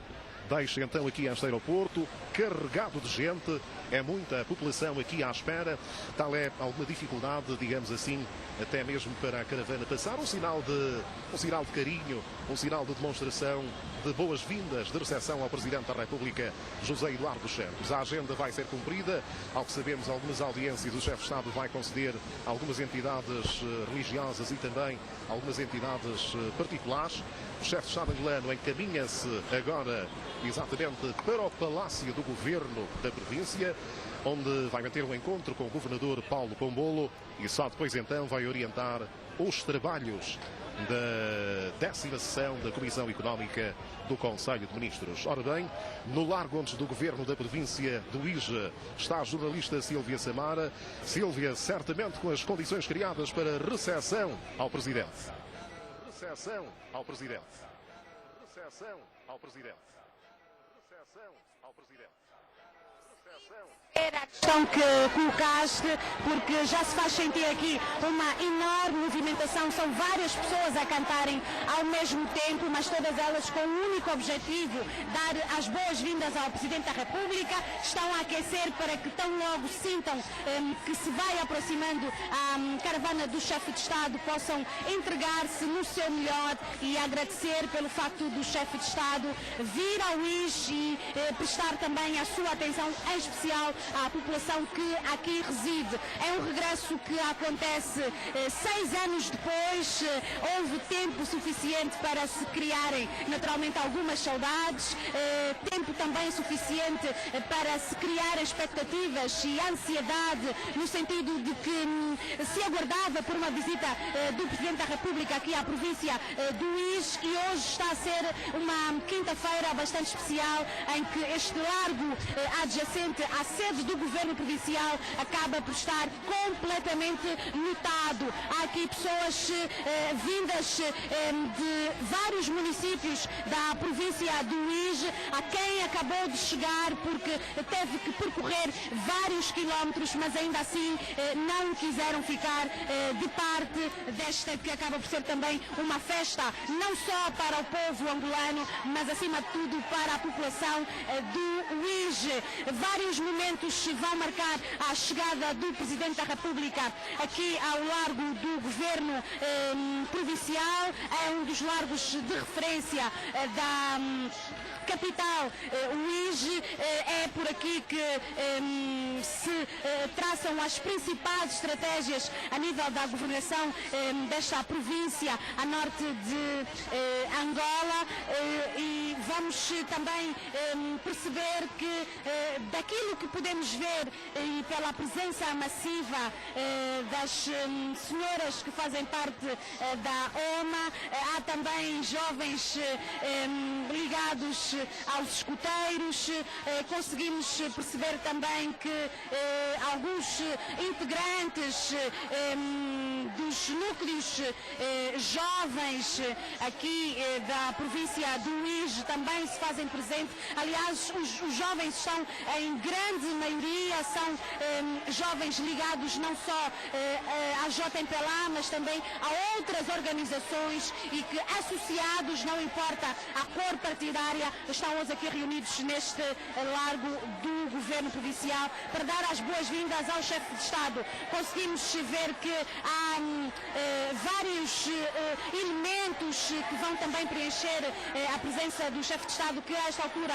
Q: deixa então aqui este aeroporto carregado de gente, é muita população aqui à espera, tal é alguma dificuldade, digamos assim, até mesmo para a caravana passar, um sinal de carinho, um sinal de demonstração de boas-vindas, de recepção ao Presidente da República, José Eduardo dos Santos. A agenda vai ser cumprida, ao que sabemos, algumas audiências o chefe de Estado vai conceder a algumas entidades religiosas e também algumas entidades particulares. O chefe de Estado angolano encaminha-se agora exatamente para o Palácio do Governo da província, onde vai manter um encontro com o governador Paulo Pombolo e só depois então vai orientar os trabalhos da 10ª sessão da Comissão Económica do Conselho de Ministros. Ora bem, no largo antes do Governo da província do Uís está a jornalista Sílvia Samara. Sílvia, certamente com as condições criadas para recepção ao Presidente. Recepção ao Presidente. Recepção ao Presidente. Recepção ao Presidente. Recepção.
R: Era a questão que colocaste, porque já se faz sentir aqui uma enorme movimentação, são várias pessoas a cantarem ao mesmo tempo, mas todas elas com o único objetivo, dar as boas-vindas ao Presidente da República, estão a aquecer para que tão logo sintam que se vai aproximando a caravana do chefe de Estado, possam entregar-se no seu melhor e agradecer pelo facto do chefe de Estado vir ao Uís e prestar também a sua atenção em especial à população que aqui reside. É um regresso que acontece 6 anos depois. Houve tempo suficiente para se criarem naturalmente algumas saudades, tempo também suficiente para se criar expectativas e ansiedade, no sentido de que se aguardava por uma visita do Presidente da República aqui à província do Uís, e hoje está a ser uma quinta-feira bastante especial em que este largo adjacente à sede do Governo Provincial acaba por estar completamente lotado. Há aqui pessoas vindas de vários municípios da província do Uís, a quem acabou de chegar porque teve que percorrer vários quilómetros, mas ainda assim não quiseram ficar de parte desta que acaba por ser também uma festa, não só para o povo angolano, mas acima de tudo para a população do Uís. Vários momentos vão marcar a chegada do Presidente da República aqui ao largo do Governo Provincial. É um dos largos de referência da capital Uís. É por aqui que se traçam as principais estratégias a nível da governação desta província a norte de Angola, e vamos também perceber que daquilo que podemos ver e pela presença massiva das senhoras que fazem parte da OMA, há também jovens ligados aos escuteiros. Conseguimos perceber também que alguns integrantes dos núcleos jovens aqui da província do Uís também se fazem presente. Aliás, os jovens estão em grande maioria, são jovens ligados não só à JMPLA, mas também a outras organizações, e que associados, não importa a cor partidária, estão hoje aqui reunidos neste largo do Governo Provincial para dar as boas-vindas ao chefe de Estado. Conseguimos ver que há vários elementos que vão também preencher a presença do chefe de Estado, que a esta altura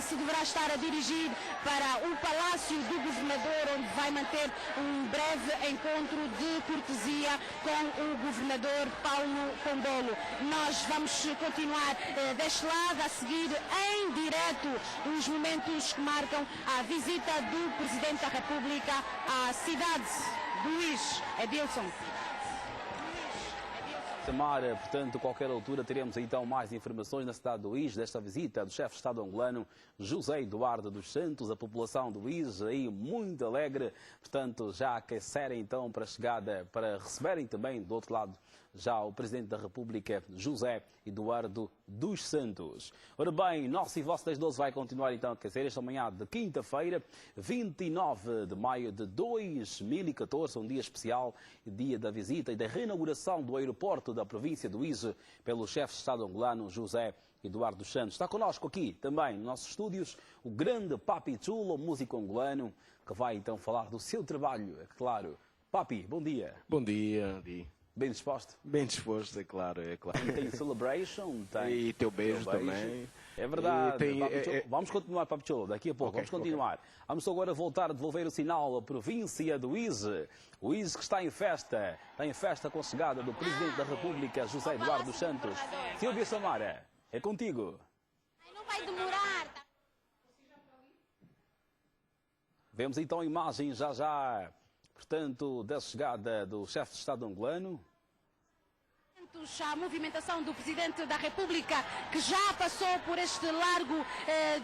R: se deverá estar a dirigir para o Palácio do Governador, onde vai manter um breve encontro de cortesia com o Governador Paulo Condolo. Nós vamos continuar deste lado a seguir em direto os momentos que marcam a visita do Presidente da República à cidade do Uís. Edilson.
O: Tamara, portanto, a qualquer altura teremos então mais informações na cidade do Uís desta visita do chefe de Estado angolano José Eduardo dos Santos. A população do Uís aí muito alegre, portanto, já aquecerem então para a chegada, para receberem também do outro lado já o Presidente da República José Eduardo dos Santos. Ora bem, nosso e vosso 10-12 vai continuar então a aquecer esta manhã de quinta-feira, 29 de maio de 2014, um dia especial, dia da visita e da reinauguração do aeroporto da província do Uís pelo chefe de Estado angolano José Eduardo dos Santos. Está connosco aqui também nos nossos estúdios o grande Papi Chulo, músico angolano, que vai então falar do seu trabalho, é claro. Papi, bom dia.
D: Bom dia, Di.
O: Bem disposto?
D: Bem disposto, é claro, é claro.
O: E tem Celebration, tem...
D: E teu beijo também.
O: É verdade. Vamos continuar, Papi Chulo, daqui a pouco, vamos continuar. Vamos agora voltar a devolver o sinal à província do Uís. O Uís que está em festa com a chegada do Presidente da República, José Eduardo dos Santos. Silvia Samara, é contigo.
R: Não vai demorar.
O: Vemos então imagens já, portanto, da chegada do chefe de Estado angolano.
R: A movimentação do Presidente da República, que já passou por este largo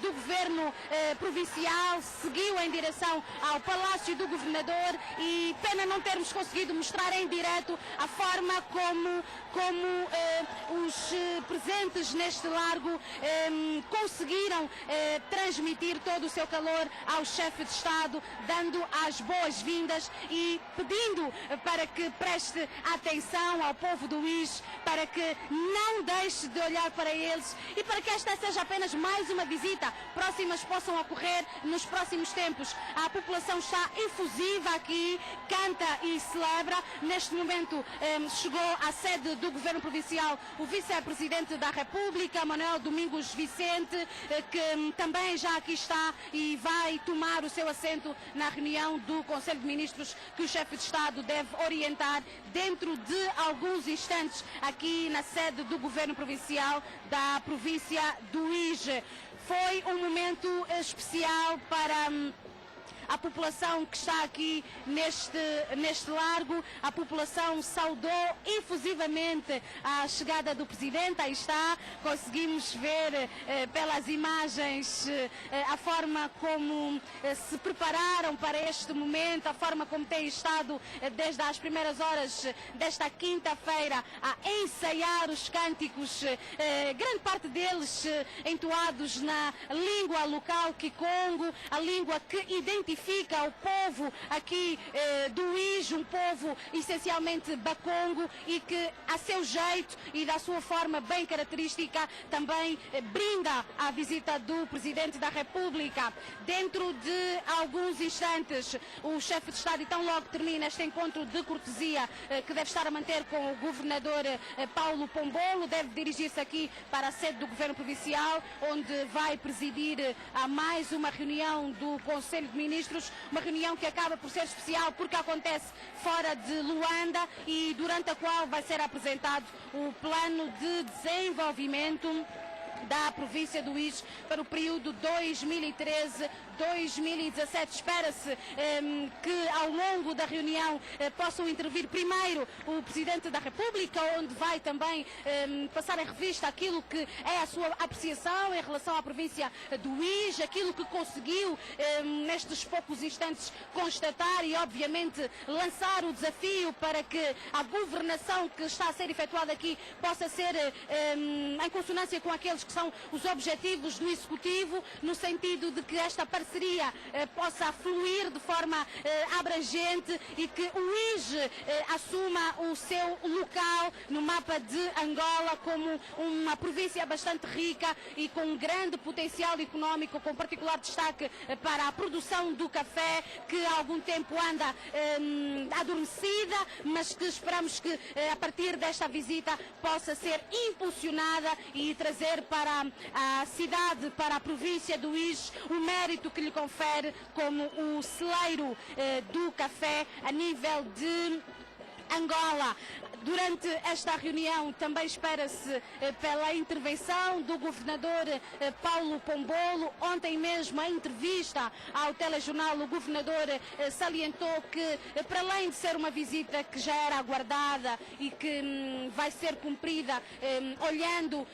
R: do Governo Provincial, seguiu em direção ao Palácio do Governador, e pena não termos conseguido mostrar em direto a forma como os presentes neste largo conseguiram transmitir todo o seu calor ao chefe de Estado, dando as boas-vindas e pedindo para que preste atenção ao povo do Uís, eles, para que não deixe de olhar para eles e para que esta seja apenas mais uma visita. Próximas possam ocorrer nos próximos tempos. A população está efusiva aqui, canta e celebra. Neste momento chegou à sede do Governo Provincial o Vice-Presidente da República, Manuel Domingos Vicente, que também já aqui está e vai tomar o seu assento na reunião do Conselho de Ministros que o chefe de Estado deve orientar dentro de alguns instantes aqui na sede do Governo Provincial da província do Uíge. Foi um momento especial para a população que está aqui neste largo. A população saudou efusivamente a chegada do Presidente. Aí está, conseguimos ver pelas imagens a forma como se prepararam para este momento, a forma como têm estado desde as primeiras horas desta quinta-feira a ensaiar os cânticos, grande parte deles entoados na língua local Kikongo, a língua que identifica o povo aqui do Uíge, um povo essencialmente bakongo e que a seu jeito e da sua forma bem característica também brinda a visita do Presidente da República. Dentro de alguns instantes o chefe de Estado, então logo termina este encontro de cortesia que deve estar a manter com o Governador Paulo Pombolo, deve dirigir-se aqui para a sede do Governo Provincial, onde vai presidir a mais uma reunião do Conselho de Ministros. Uma reunião que acaba por ser especial porque acontece fora de Luanda e durante a qual vai ser apresentado o plano de desenvolvimento da província do Uíge para o período 2013-2017. Espera-se que ao longo da reunião possam intervir primeiro o Presidente da República, onde vai também passar em revista aquilo que é a sua apreciação em relação à província do Uíge, aquilo que conseguiu nestes poucos instantes constatar e obviamente lançar o desafio para que a governação que está a ser efetuada aqui possa ser em consonância com aqueles que são os objetivos do Executivo, no sentido de que esta parceria possa fluir de forma abrangente e que o Uíge assuma o seu local no mapa de Angola como uma província bastante rica e com um grande potencial económico, com particular destaque para a produção do café, que há algum tempo anda adormecida, mas que esperamos que a partir desta visita possa ser impulsionada e trazer para a cidade, para a província do Uíge, o mérito que lhe confere como o celeiro do café a nível de Angola. Durante esta reunião também espera-se pela intervenção do Governador Paulo Pombolo. Ontem mesmo, em entrevista ao telejornal, o Governador salientou que, para além de ser uma visita que já era aguardada e que vai ser cumprida olhando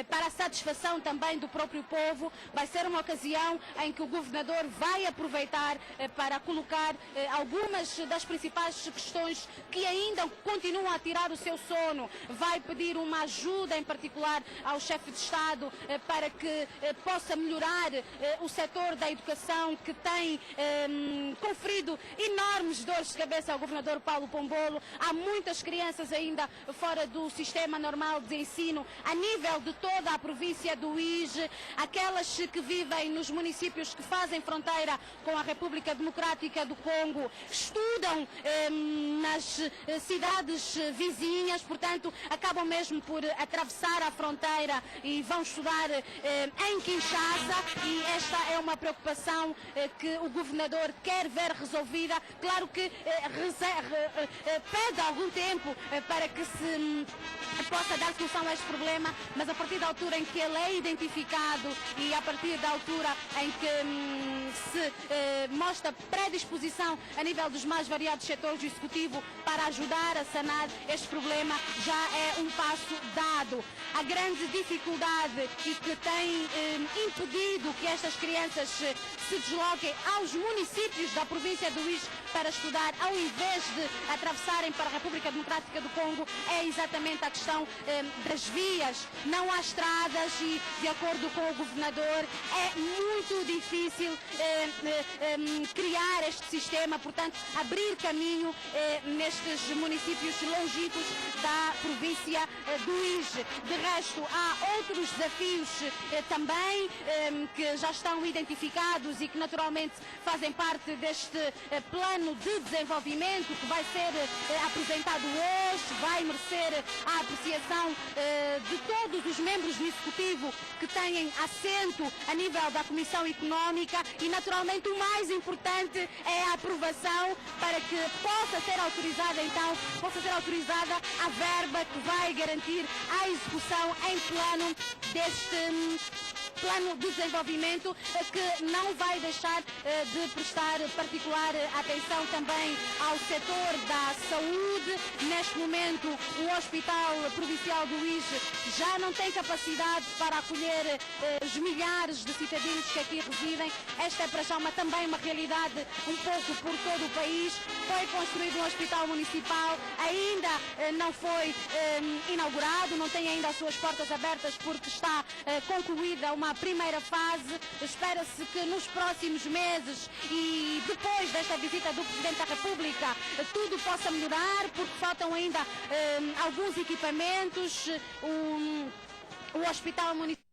R: para a satisfação também do próprio povo, vai ser uma ocasião em que o Governador vai aproveitar para colocar algumas das principais questões que ainda continuam a tirar o seu sono. Vai pedir uma ajuda em particular ao chefe de Estado para que possa melhorar o setor da educação, que tem conferido enormes dores de cabeça ao Governador Paulo Pombolo. Há muitas crianças ainda fora do sistema normal de ensino a nível de toda a província do Uíge, aquelas que vivem nos municípios que fazem fronteira com a República Democrática do Congo, estudam nas cidades vizinhas, portanto acabam mesmo por atravessar a fronteira e vão estudar em Kinshasa, e esta é uma preocupação que o Governador quer ver resolvida. Claro que pede algum tempo para que se possa dar solução a este problema, mas a partir da altura em que ele é identificado e a partir da altura em que se mostra predisposição a nível dos mais variados setores do Executivo para ajudar a sanar este problema, já é um passo dado. A grande dificuldade e que tem impedido que estas crianças se desloquem aos municípios da província do Uíge para estudar, ao invés de atravessarem para a República Democrática do Congo, é exatamente a questão das vias. Não há estradas e, de acordo com o Governador, é muito difícil criar este sistema, portanto, abrir caminho nestes municípios longínquos públicos da província do IJ. De resto, há outros desafios também que já estão identificados e que naturalmente fazem parte deste plano de desenvolvimento que vai ser apresentado hoje, vai merecer a apreciação de todos os membros do Executivo que têm assento a nível da Comissão Económica e naturalmente o mais importante é a aprovação para que possa ser autorizada a verba que vai garantir a execução em plano deste plano de desenvolvimento que não vai deixar de prestar particular atenção também ao setor da saúde. Neste momento, o Hospital Provincial do IJ já não tem capacidade para acolher os milhares de cidadãos que aqui residem. Esta é para já também uma realidade um pouco por todo o país. Foi construído um hospital municipal, ainda não foi inaugurado, não tem ainda as suas portas abertas porque está concluída uma primeira fase. Espera-se que nos próximos meses e depois desta visita do Presidente da República tudo possa melhorar, porque faltam ainda alguns equipamentos. O Hospital Municipal